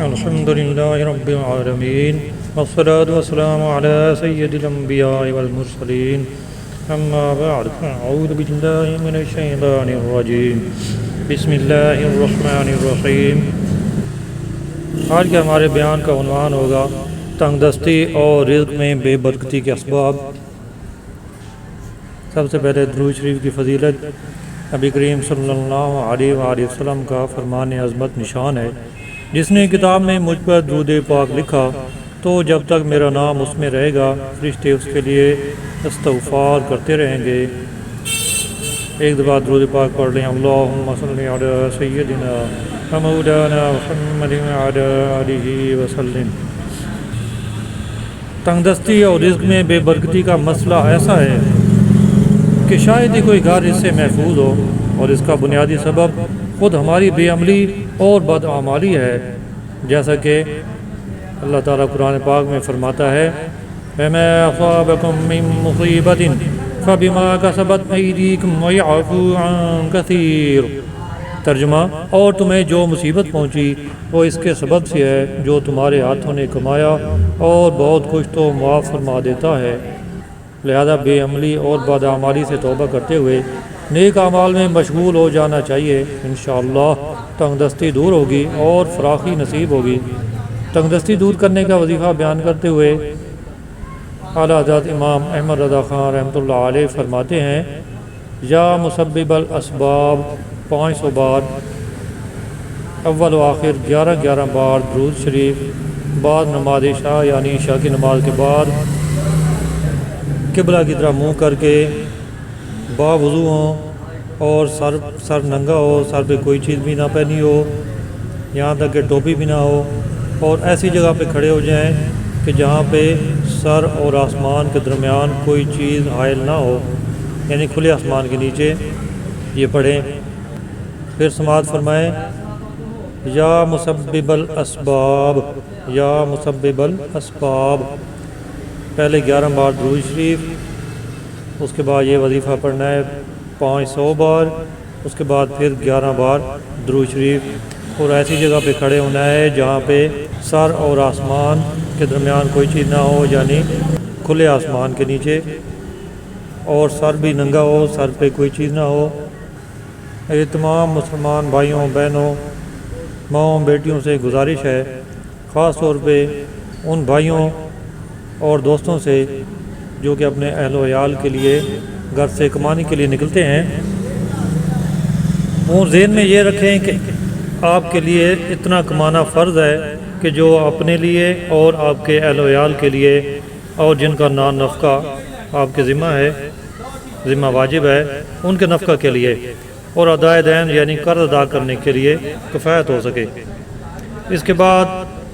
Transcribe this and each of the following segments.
الحمد لله رب العالمين والصلاة والسلام على سيد الأنبياء والمرسلين أما بعد أعوذ بالله من الشيطان الرجيم بسم الله الرحمن الرحيم۔ آج کے ہمارے بیان کا عنوان ہوگا تنگ دستی اور رزق میں بے برکتی کے اسباب۔ سب سے پہلے درود شریف کی فضیلت نبی کریم صلی اللہ علیہ وآلہ وسلم کا فرمان عظمت نشان ہے، جس نے کتاب میں مجھ پر درود پاک لکھا تو جب تک میرا نام اس میں رہے گا فرشتے اس کے لیے استغفار کرتے رہیں گے۔ ایک دفعہ درود پاک پڑھ لیں، اللہم صلی علی سیدنا و مولانا محمد وعلی آلہ وسلم۔ تنگ دستی اور رزق میں بے برکتی کا مسئلہ ایسا ہے کہ شاید ہی کوئی گھر اس سے محفوظ ہو، اور اس کا بنیادی سبب خود ہماری بے عملی اور بدعمالی ہے، جیسا کہ اللہ تعالیٰ قرآن پاک میں فرماتا ہے وَمَا أَصَابَكُم مِّن مُّصِيبَةٍ فَبِمَا كَسَبَتْ أَيْدِيكُمْ وَيَعْفُو عَن كَثِيرٍ۔ ترجمہ، اور تمہیں جو مصیبت پہنچی وہ اس کے سبب سے ہے جو تمہارے ہاتھوں نے کمایا، اور بہت کچھ تو معاف فرما دیتا ہے۔ لہذا بے عملی اور بدعمالی سے توبہ کرتے ہوئے نیک اعمال میں مشغول ہو جانا چاہیے۔ انشاءاللہ تنگ دستی دور ہوگی اور فراخی نصیب ہوگی۔ تنگ دستی دور کرنے کا وظیفہ بیان کرتے ہوئے اعلیٰ حضرت امام احمد رضا خان رحمۃ اللہ علیہ فرماتے ہیں یا مسبب الاسباب 500 بار، اول و آخر 11 بار درود شریف، بعد نماز عشاء یعنی عشاء کی نماز کے بعد قبلہ کی طرف منہ کر کے باوضو ہوں اور سر ننگا ہو، سر پہ کوئی چیز بھی نہ پہنی ہو، یہاں تک کہ ٹوپی بھی نہ ہو، اور ایسی جگہ پہ کھڑے ہو جائیں کہ جہاں پہ سر اور آسمان کے درمیان کوئی چیز حائل نہ ہو، یعنی کھلے آسمان کے نیچے یہ پڑھیں۔ پھر سماعت فرمائیں یا مسبب الاسباب، یا مسبب الاسباب، پہلے 11 بار درود شریف، اس کے بعد یہ وظیفہ پڑھنا ہے 500 بار، اس کے بعد پھر 11 بار درود شریف، اور ایسی جگہ پہ کھڑے ہونا ہے جہاں پہ سر اور آسمان کے درمیان کوئی چیز نہ ہو، یعنی کھلے آسمان کے نیچے، اور سر بھی ننگا ہو، سر پہ کوئی چیز نہ ہو۔ یہ تمام مسلمان بھائیوں بہنوں ماؤں بیٹیوں سے گزارش ہے، خاص طور پہ ان بھائیوں اور دوستوں سے جو کہ اپنے اہل و عیال کے لیے گھر سے کمانے کے لیے نکلتے ہیں، وہ ذہن میں یہ رکھیں کہ آپ کے لیے اتنا کمانا فرض ہے کہ جو اپنے لیے اور آپ کے اہل و عیال کے لیے اور جن کا نان نفقہ آپ کے ذمہ ہے، ذمہ واجب ہے، ان کے نفقہ کے لیے اور ادائے دین یعنی قرض ادا کرنے کے لیے کفایت ہو سکے۔ اس کے بعد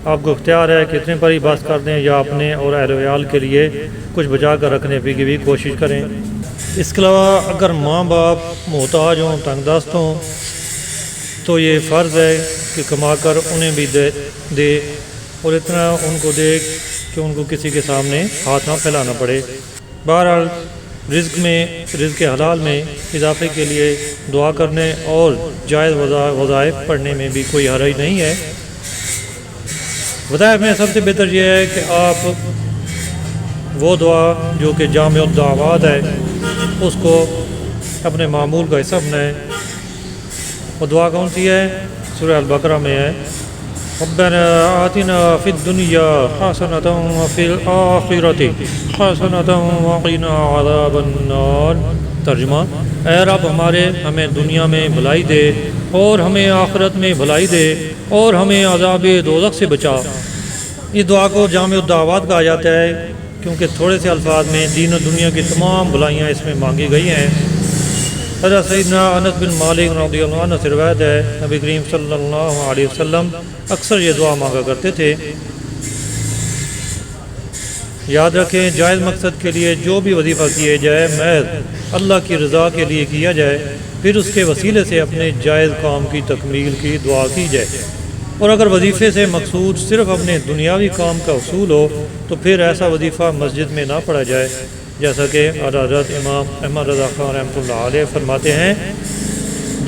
آپ کو اختیار ہے کہ اتنے پر ہی بس کر دیں یا اپنے اور اہل و عیال کے لیے کچھ بچا کر رکھنے کی بھی کوشش کریں۔ اس کے علاوہ اگر ماں باپ محتاج ہوں، تنگ دست ہوں، تو یہ فرض ہے کہ کما کر انہیں بھی دے اور اتنا ان کو دے کہ ان کو کسی کے سامنے ہاتھ نہ پھیلانا پڑے۔ بہرحال رزق حلال میں اضافے کے لیے دعا کرنے اور جائز وظائف پڑھنے میں بھی کوئی حرج نہیں ہے۔ وظائف میں سب سے بہتر یہ ہے کہ آپ وہ دعا جو کہ جامع الدعوات ہے اس کو اپنے معمول کا حصہ بنائیں۔ وہ دعا کون سی ہے؟ سورہ البقرہ میں ہے ربنا آتنا فی الدنیا حسنۃ وفی الآخرۃ حسنۃ وقنا عذاب النار۔ ترجمہ، اے رب ہمیں دنیا میں بھلائی دے اور ہمیں آخرت میں بھلائی دے اور ہمیں عذاب دوزخ سے بچا۔ اس دعا کو جامع الدعوات کہا جاتا ہے کیونکہ تھوڑے سے الفاظ میں دین و دنیا کی تمام بھلائیاں اس میں مانگی گئی ہیں۔ حضرت سیدنا انس بن مالک رضی اللہ عنہ سے روایت ہے نبی کریم صلی اللہ علیہ وسلم اکثر یہ دعا مانگا کرتے تھے۔ یاد رکھیں جائز مقصد کے لیے جو بھی وظیفہ کیے جائے محض اللہ کی رضا کے لیے کیا جائے، پھر اس کے وسیلے سے اپنے جائز کام کی تکمیل کی دعا کی جائے، اور اگر وظیفے سے مقصود صرف اپنے دنیاوی کام کا حصول ہو تو پھر ایسا وظیفہ مسجد میں نہ پڑھا جائے، جیسا کہ حضرت امام احمد رضا خان رحمۃ اللہ علیہ فرماتے ہیں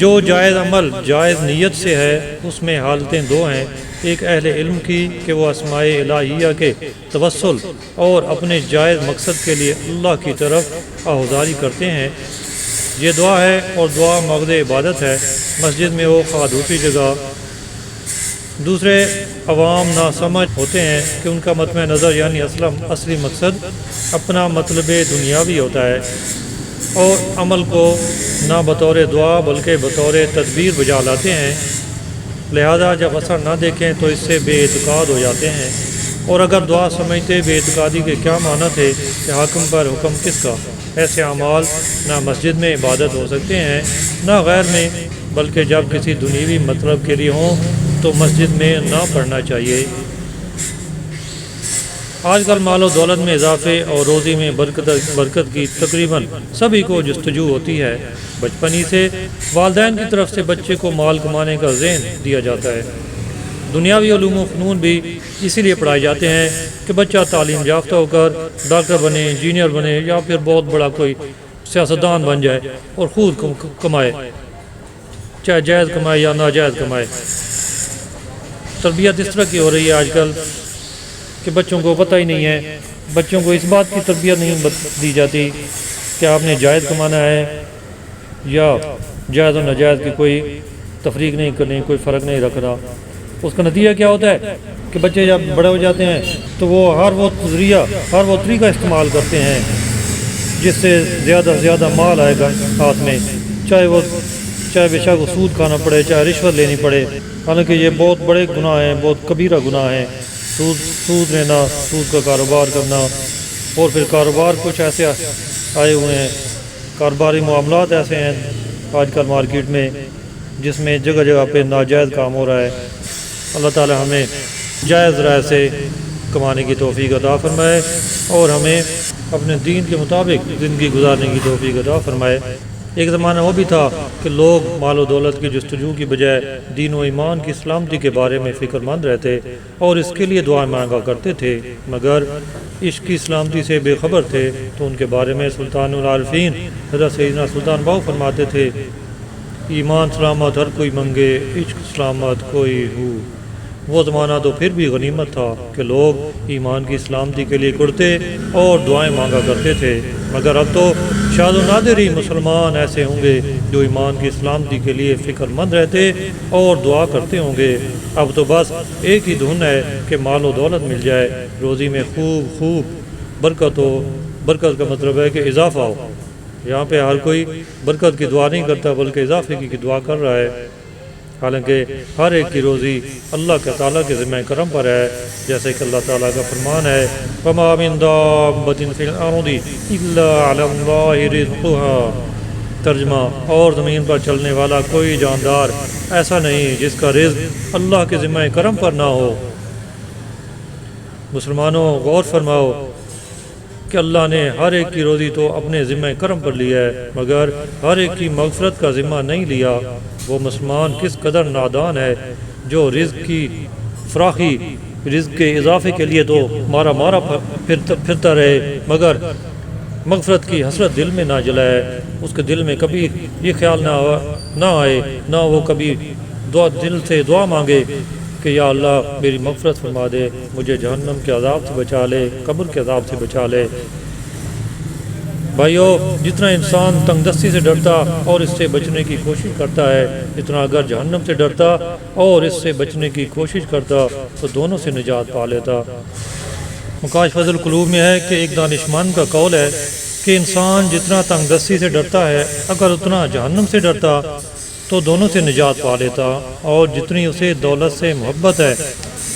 جو جائز عمل جائز نیت سے ہے اس میں حالتیں دو ہیں، ایک اہل علم کی کہ وہ اسماء الہیہ کے توسل اور اپنے جائز مقصد کے لیے اللہ کی طرف آہوزاری کرتے ہیں، یہ دعا ہے، اور دعا مغز عبادت ہے، مسجد میں ہو خواہ دوسری جگہ۔ دوسرے عوام ناسمجھ ہوتے ہیں کہ ان کا مطمع نظر یعنی اصلی مقصد اپنا مطلب دنیاوی ہوتا ہے، اور عمل کو نہ بطور دعا بلکہ بطور تدبیر بجا لاتے ہیں، لہذا جب اثر نہ دیکھیں تو اس سے بے اعتقاد ہو جاتے ہیں، اور اگر دعا سمجھتے بے اعتقادی کے کیا معنی تھے کہ حاکم پر حکم کس کا؟ ایسے اعمال نہ مسجد میں عبادت ہو سکتے ہیں نہ غیر میں، بلکہ جب کسی دنیوی مطلب کے لیے ہوں تو مسجد میں نہ پڑھنا چاہیے۔ آج کل مال و دولت میں اضافے اور روزی میں برکت کی تقریباً سبھی کو جستجو ہوتی ہے، بچپن ہی سے والدین کی طرف سے بچے کو مال کمانے کا ذہن دیا جاتا ہے۔ دنیاوی علوم و فنون بھی اسی لیے پڑھائے جاتے ہیں کہ بچہ تعلیم یافتہ ہو کر ڈاکٹر بنے، انجینئر بنے، یا پھر بہت بڑا کوئی سیاستدان بن جائے اور خود کمائے، چاہے جائز کمائے یا ناجائز کمائے۔ تربیت اس طرح کی ہو رہی ہے آج کل کہ بچوں کو پتہ ہی نہیں ہے، بچوں کو اس بات کی تربیت نہیں دی جاتی کہ آپ نے جائز کمانا ہے یا جائز و ناجائز کی کوئی تفریق نہیں کرنی، کوئی فرق نہیں رکھنا۔ اس کا نتیجہ کیا ہوتا ہے کہ بچے جب بڑے ہو جاتے ہیں تو وہ ہر وہ طریقہ استعمال کرتے ہیں جس سے زیادہ سے زیادہ مال آئے گا ہاتھ میں، چاہے بے شک سود کھانا پڑے، چاہے رشوت لینی پڑے، حالانکہ یہ بہت بڑے گناہ ہیں، بہت کبیرہ گناہ ہیں۔ سود لینا، سود کا کاروبار کرنا، اور پھر کاروبار کچھ ایسے آئے ہوئے ہیں، کاروباری معاملات ایسے ہیں آج کل مارکیٹ میں جس میں جگہ جگہ پہ ناجائز کام ہو رہا ہے۔ اللہ تعالی ہمیں جائز رائے سے کمانے کی توفیق عطا فرمائے اور ہمیں اپنے دین کے مطابق زندگی گزارنے کی توفیق عطا فرمائے۔ ایک زمانہ وہ بھی تھا کہ لوگ مال و دولت کی جستجو کی بجائے دین و ایمان کی سلامتی کے بارے میں فکر مند رہتے اور اس کے لیے دعائیں مانگا کرتے تھے، مگر عشق کی سلامتی سے بے خبر تھے۔ تو ان کے بارے میں سلطان العارفین حضرت سیدنا سلطان باہو فرماتے تھے، ایمان سلامت ہر کوئی منگے، عشق سلامت کوئی ہو۔ وہ زمانہ تو پھر بھی غنیمت تھا کہ لوگ ایمان کی سلامتی کے لیے کرتے اور دعائیں مانگا کرتے تھے، مگر اب تو شاذ و نادر ہی مسلمان ایسے ہوں گے جو ایمان کی سلامتی کے لیے فکر مند رہتے اور دعا کرتے ہوں گے۔ اب تو بس ایک ہی دھن ہے کہ مال و دولت مل جائے، روزی میں خوب برکت ہو۔ برکت کا مطلب ہے کہ اضافہ ہو۔ یہاں پہ ہر کوئی برکت کی دعا نہیں کرتا بلکہ اضافے کی دعا کر رہا ہے، حالانکہ ہر ایک کی روزی اللہ کے تعالیٰ کے ذمہ کرم پر ہے، جیسے کہ اللہ تعالیٰ کا فرمان ہے، وَمَا مِن دَابَّةٍ فِي الْأَرْضِ إِلَّا عَلَى اللَّهِ رِزْقُهَا۔ ترجمہ، اور زمین پر چلنے والا کوئی جاندار ایسا نہیں جس کا رزق اللہ کے ذمہ کرم پر نہ ہو۔ مسلمانوں غور فرماؤ کہ اللہ نے ہر ایک کی روزی تو اپنے ذمہ کرم پر لیا ہے، مگر ہر ایک کی مغفرت کا ذمہ نہیں لیا۔ وہ مسلمان کس قدر نادان ہے جو رزق کی فراخی، رزق کے اضافے کے لیے تو مارا پھرتا رہے، مگر مغفرت کی حسرت دل میں نہ جلائے، اس کے دل میں کبھی یہ خیال نہ آئے، نہ وہ کبھی دل سے دعا مانگے کہ یا اللہ میری مغفرت فرما دے، مجھے جہنم کے عذاب سے بچا لے، قبر کے عذاب سے بچا لے۔ بھائیو، جتنا انسان تنگ دستی سے ڈرتا اور اس سے بچنے کی کوشش کرتا ہے، اتنا اگر جہنم سے ڈرتا اور اس سے بچنے کی کوشش کرتا تو دونوں سے نجات پا لیتا۔ مکاشف القلوب میں ہے کہ ایک دانشمند کا قول ہے کہ انسان جتنا تنگ دستی سے ڈرتا ہے اگر اتنا جہنم سے ڈرتا تو دونوں سے نجات پا لیتا، اور جتنی اسے دولت سے محبت ہے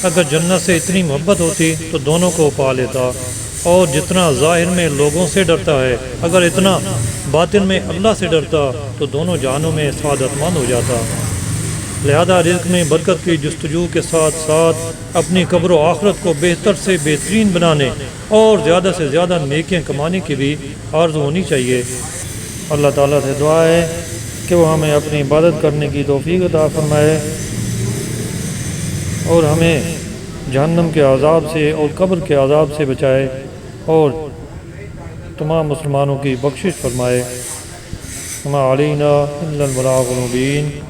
اگر جنت سے اتنی محبت ہوتی تو دونوں کو پا لیتا، اور جتنا ظاہر میں لوگوں سے ڈرتا ہے اگر اتنا باطن میں اللہ سے ڈرتا تو دونوں جہانوں میں سعادت مند ہو جاتا۔ لہذا رزق میں برکت کی جستجو کے ساتھ ساتھ اپنی قبر و آخرت کو بہتر سے بہترین بنانے اور زیادہ سے زیادہ نیکیاں کمانے کی بھی آرزو ہونی چاہیے۔ اللہ تعالیٰ سے دعا ہے کہ وہ ہمیں اپنی عبادت کرنے کی توفیق عطا فرمائے اور ہمیں جہنم کے عذاب سے اور قبر کے عذاب سے بچائے اور تمام مسلمانوں کی بخشش فرمائے۔ وما علینا الا البلاغ المبین۔